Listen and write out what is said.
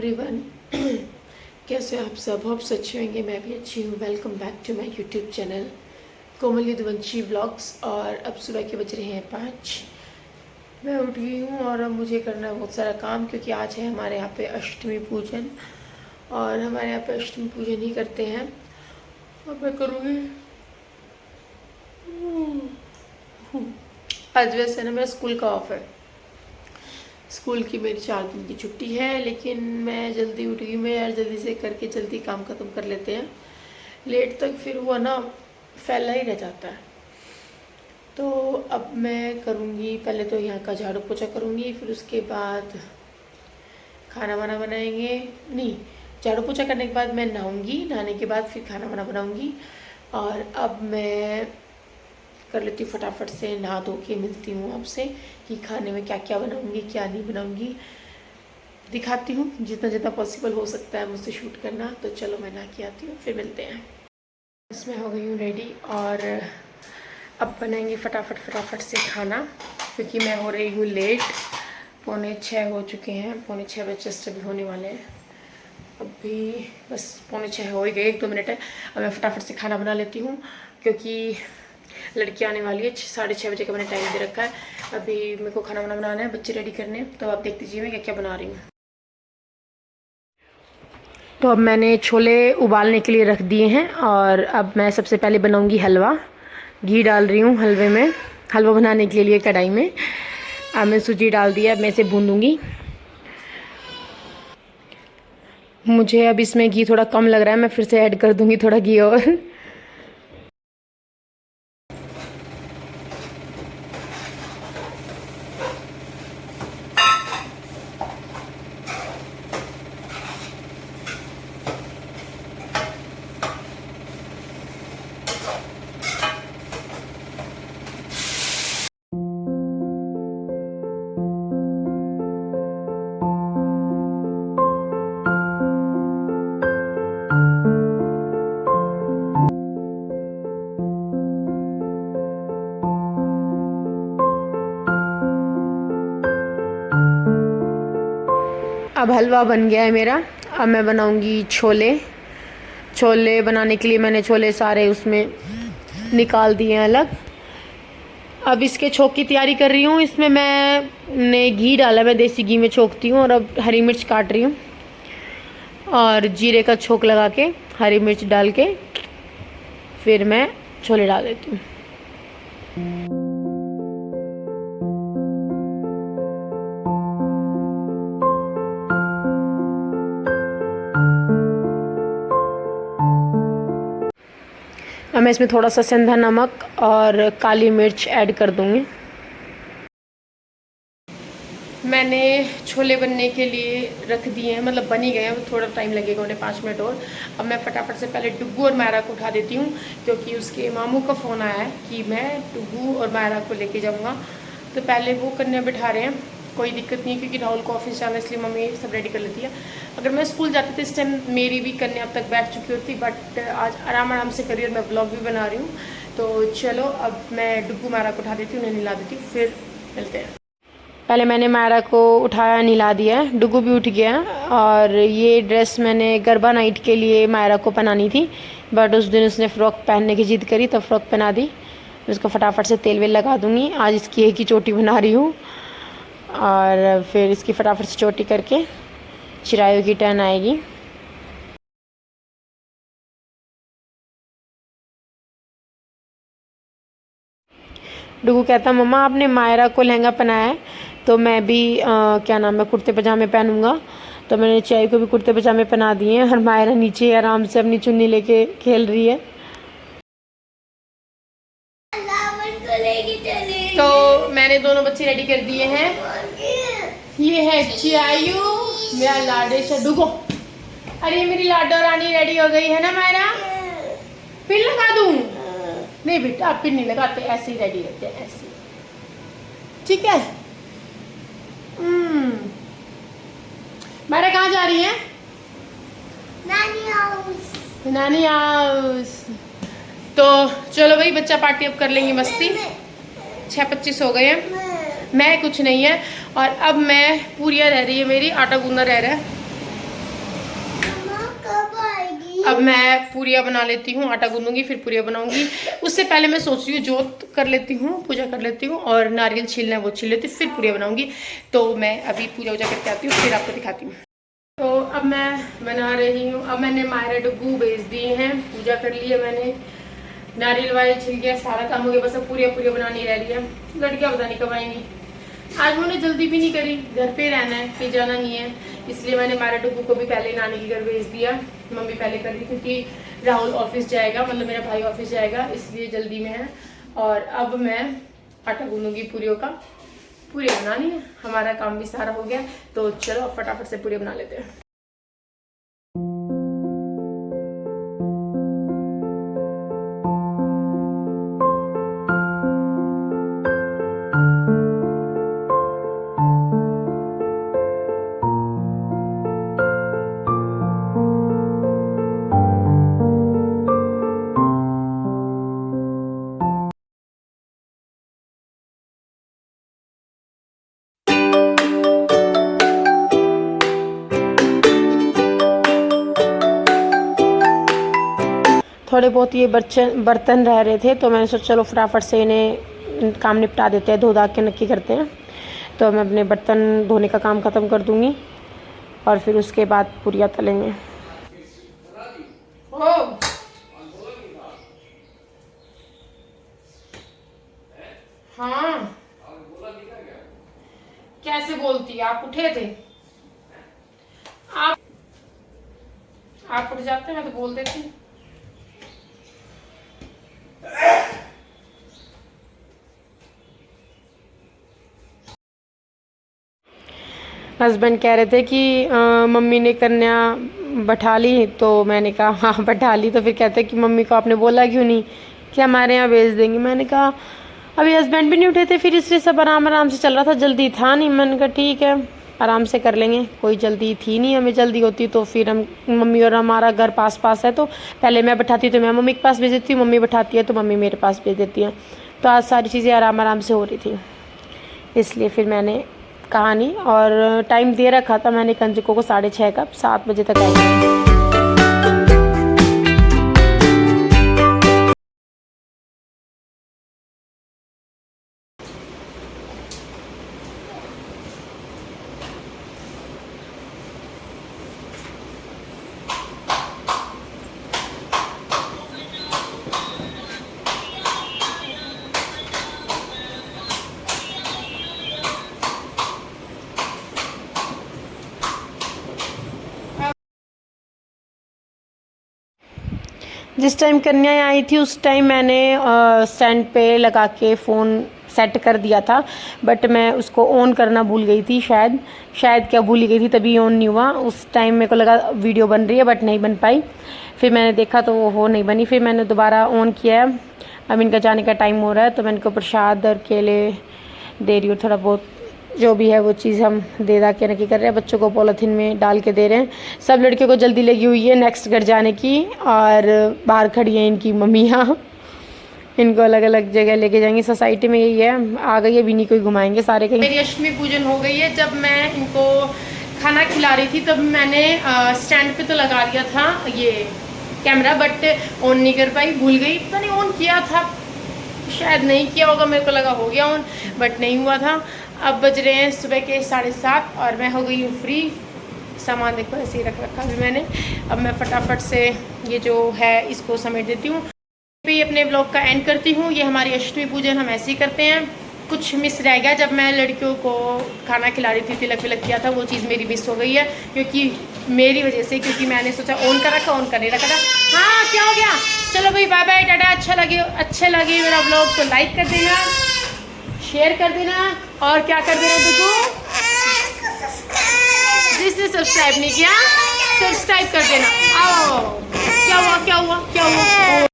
Everyone. कैसे हो आप सब? होप अच्छे होंगे, मैं भी अच्छी हूँ। Welcome back to my YouTube channel Komal Yaduvanshi vlogs. और अब सुबह के बज रहे हैं 5। मैं उठ गई हूँ और अब मुझे करना है बहुत सारा काम, क्योंकि आज है हमारे यहाँ पे अष्टमी पूजन। और हमारे यहाँ पे अष्टमी पूजन ही करते हैं और मैं करूँगी। आज वैसे ना मेरा स्कूल का ऑफ है, स्कूल की मेरी 4 दिन की छुट्टी है, लेकिन मैं जल्दी उठ गई। मैं यार जल्दी से करके जल्दी काम ख़त्म कर लेते हैं, लेट तक फिर वो ना फैला ही रह जाता है। तो अब मैं करूँगी, पहले तो यहाँ का झाड़ू पोछा करूँगी, फिर उसके बाद खाना वाना बनाएंगे। नहीं, झाड़ू पोछा करने के बाद मैं नहाऊँगी, नहाने के बाद फिर खाना वाना बनाऊँगी। और अब मैं कर लेती हूँ फटाफट से, नहा धो के मिलती हूँ आपसे कि खाने में क्या क्या बनाऊँगी क्या नहीं बनाऊँगी। दिखाती हूँ जितना जितना पॉसिबल हो सकता है मुझसे शूट करना। तो चलो मैं नहा के आती हूँ, फिर मिलते हैं। इसमें हो गई हूँ रेडी और अब बनाएंगे फटाफट से खाना, क्योंकि मैं हो रही हूँ लेट। 5:45 हो चुके हैं, 5:45 बजे जस्ट अभी होने वाले हैं। अभी बस 5:45 हो ही गए, 1-2 मिनट है। अब मैं फटाफट से खाना बना लेती हूँ, क्योंकि लड़की आने वाली है। 6:30 बजे का मैंने टाइम दे रखा है। अभी मेरे को खाना बनाना है, बच्चे रेडी करने। तो आप देख लीजिए मैं क्या क्या बना रही हूँ। तो अब मैंने छोले उबालने के लिए रख दिए हैं और अब मैं सबसे पहले बनाऊंगी हलवा। घी डाल रही हूँ हलवे में, हलवा बनाने के लिए कढ़ाई में। अब मैं सूजी डाल दिया, अब मैं इसे भूनूंगी। मुझे अब इसमें घी थोड़ा कम लग रहा है, मैं फिर से ऐड कर दूंगी थोड़ा घी और। अब हलवा बन गया है मेरा। अब मैं बनाऊंगी छोले। छोले बनाने के लिए मैंने छोले सारे उसमें निकाल दिए हैं अलग। अब इसके छोंक की तैयारी कर रही हूँ। इसमें मैंने घी डाला, मैं देसी घी में छोंकती हूँ। और अब हरी मिर्च काट रही हूँ और जीरे का छोंक लगा के हरी मिर्च डाल के फिर मैं छोले डाल देती हूँ। अब मैं इसमें थोड़ा सा सेंधा नमक और काली मिर्च ऐड कर दूँगी। मैंने छोले बनने के लिए रख दिए हैं, मतलब बन ही गए हैं, थोड़ा टाइम लगेगा उन्हें, 5 मिनट और। अब मैं फटाफट से पहले डुग्गू और मायरा को उठा देती हूँ, क्योंकि उसके मामू का फ़ोन आया है कि मैं डुग्गू और मायरा को लेके जाऊँगा। तो पहले वो करने बिठा रहे हैं, कोई दिक्कत नहीं है, क्योंकि राहुल को ऑफिस जाना, इसलिए मम्मी सब रेडी कर लेती है। अगर मैं स्कूल जाती तो इस टाइम मेरी भी कन्या अब तक बैठ चुकी होती, बट आज आराम से करी और मैं ब्लॉग भी बना रही हूँ। तो चलो अब मैं डुग्गू मायरा को उठा देती हूँ, उन्हें निला देती हूँ, फिर मिलते हैं। पहले मैंने मायरा को उठाया, निला दिया है, डुग्गू भी उठ गया। और ये ड्रेस मैंने गरबा नाइट के लिए मायरा को पहनानी थी, बट उस दिन उसने फ़्रॉक पहनने की ज़िद करी, तो फ़्रॉक पहना दी। उसको फटाफट से तेल वेल लगा दूँगी। आज इसकी एक ही चोटी बना रही हूँ और फिर इसकी फटाफट से चोटी करके चिरायू की टर्न आएगी। डुगू कहता मम्मा आपने मायरा को लहंगा पहनाया है, तो मैं भी क्या नाम है कुर्ते पजामे पहनूंगा। तो मैंने चिरायू को भी कुर्ते पजामे पहना दिए हैं और मायरा नीचे आराम से अपनी चुन्नी लेके खेल रही है। तो मैंने दोनों बच्चे रेडी कर दिए हैं। ये है चिरायू, मेरा लाडेश डुगो। अरे मेरी लाडो रानी रेडी हो गई है ना मायरा? पिन लगा दूं? नहीं बेटा, आप पिन नहीं लगाते, ऐसे ही रेडी रहते हैं, ऐसे। ठीक है। मायरा कहाँ जा रही है? नानी हाउस। नानी हाउस। तो चलो भाई, बच्चा पार्टी अब कर लेंगे मस्ती। 6:25 हो गए हैं। मैं कुछ नहीं है। और अब मैं पूरियाँ रह रही है मेरी, आटा गूंदा रह रहा है। अब मैं पूरियाँ बना लेती हूँ, आटा गूंदूंगी फिर पूरियाँ बनाऊंगी। उससे पहले मैं सोच रही हूँ जोत कर लेती हूँ, पूजा कर लेती हूँ और नारियल छीलना है वो छील लेती हूँ, फिर पूरियाँ बनाऊंगी। तो मैं अभी पूजा वूजा करके आती हूँ, फिर आपको दिखाती हूँ। तो अब मैं बना रही हूँ। अब मैंने मायरा डुगू भेज दिए हैं, पूजा कर ली है मैंने, नारियल वारियल छिल गया, सारा काम हो गया, बस अब पूरियाँ बनानी रह रही है। लड़कियाँ पता नहीं कब आएंगी। आज मैंने जल्दी भी नहीं करी, घर पे रहना है, कहीं जाना नहीं है, इसलिए मैंने मायरा डुगू को भी पहले नानी के घर भेज दिया। मम्मी पहले कर रही क्योंकि राहुल ऑफिस जाएगा, मतलब मेरा भाई ऑफिस जाएगा, इसलिए जल्दी में है। और अब मैं आटा गूंदूंगी पूरियों का, पूरियाँ बनानी है, हमारा काम भी सारा हो गया। तो चलो फटाफट से पूरियाँ बना लेते हैं। थोड़े बहुत ये बर्तन रह रहे थे, तो मैंने सोचा चलो फटाफट से इन्हें काम निपटा देते हैं, धो धा के नक्की करते हैं। तो मैं अपने बर्तन धोने का काम ख़त्म कर दूँगी और फिर उसके बाद पूरियाँ तलेंगे। हाँ, कैसे बोलती, आप उठे थे? आप उठ जाते, मैं तो बोल देती। हस्बैंड कह रहे थे कि मम्मी ने कन्या बैठा ली, तो मैंने कहा हाँ बैठा ली। तो फिर कहते कि मम्मी को आपने बोला क्यों नहीं कि हमारे यहाँ भेज देंगे। मैंने कहा अभी हस्बैंड भी नहीं उठे थे, फिर इसलिए सब आराम से चल रहा था, जल्दी था नहीं। मैंने कहा ठीक है आराम से कर लेंगे, कोई जल्दी थी नहीं, हमें जल्दी होती तो फिर हम, मम्मी और हमारा घर पास है, तो पहले मैं बैठाती तो मैं मम्मी के पास भेज देती हूँ, मम्मी बैठाती है तो मम्मी मेरे पास भेज देती हैं। तो आज सारी चीज़ें आराम से हो रही थी, इसलिए फिर मैंने कहा नहीं। और टाइम दे रखा था मैंने कंजकों को 6:30 का, 7 बजे तक आएंगे। जिस टाइम कन्या आई थी उस टाइम मैंने स्टैंड पे लगा के फ़ोन सेट कर दिया था, बट मैं उसको ऑन करना भूल गई थी, शायद क्या भूल गई थी, तभी ऑन नहीं हुआ। उस टाइम मेरे को लगा वीडियो बन रही है बट नहीं बन पाई। फिर मैंने देखा तो वो नहीं बनी, फिर मैंने दोबारा ऑन किया है। अब इनका जाने का टाइम हो रहा है, तो मैं इनको प्रसाद और केले दे रही हूँ, थोड़ा बहुत जो भी है वो चीज़ हम दे दा के नक्की कर रहे हैं। बच्चों को पॉलीथीन में डाल के दे रहे हैं। सब लड़कियों को जल्दी लगी हुई है नेक्स्ट घर जाने की, और बाहर खड़ी हैं इनकी मम्मियाँ, इनको अलग अलग जगह लेके जाएंगी। सोसाइटी में यही है, आ गई है बिनी को ही घुमाएंगे सारे कहीं। मेरी अष्टमी पूजन हो गई है। जब मैं इनको खाना खिला रही थी तब मैंने स्टैंड पे तो लगा दिया था ये कैमरा, बट ऑन नहीं कर पाई, भूल गई। पता नहीं ऑन किया था, शायद नहीं किया होगा, मेरे को लगा हो गया ऑन, बट नहीं हुआ था। अब बज रहे हैं सुबह के 7:30 और मैं हो गई हूँ फ्री। सामान देखो ऐसे ही रख रखा भी मैंने। अब मैं फटाफट से ये जो है इसको समेट देती हूँ, भी अपने ब्लॉग का एंड करती हूँ। ये हमारी अष्टमी पूजन हम ऐसे ही करते हैं। कुछ मिस रह गया, जब मैं लड़कियों को खाना खिला रही थी, तिलक विलक किया था, वो चीज़ मेरी मिस हो गई है क्योंकि मेरी वजह से, क्योंकि मैंने सोचा ऑन कर रखा, ऑन कर नहीं रखा था। हाँ क्या हो गया, चलो भाई बाय बाय टाटा। अच्छे लगे मेरा ब्लॉग तो लाइक कर देना, शेयर कर देना और क्या कर देना देखो, जिसने सब्सक्राइब नहीं किया सब्सक्राइब कर देना। आओ क्या हुआ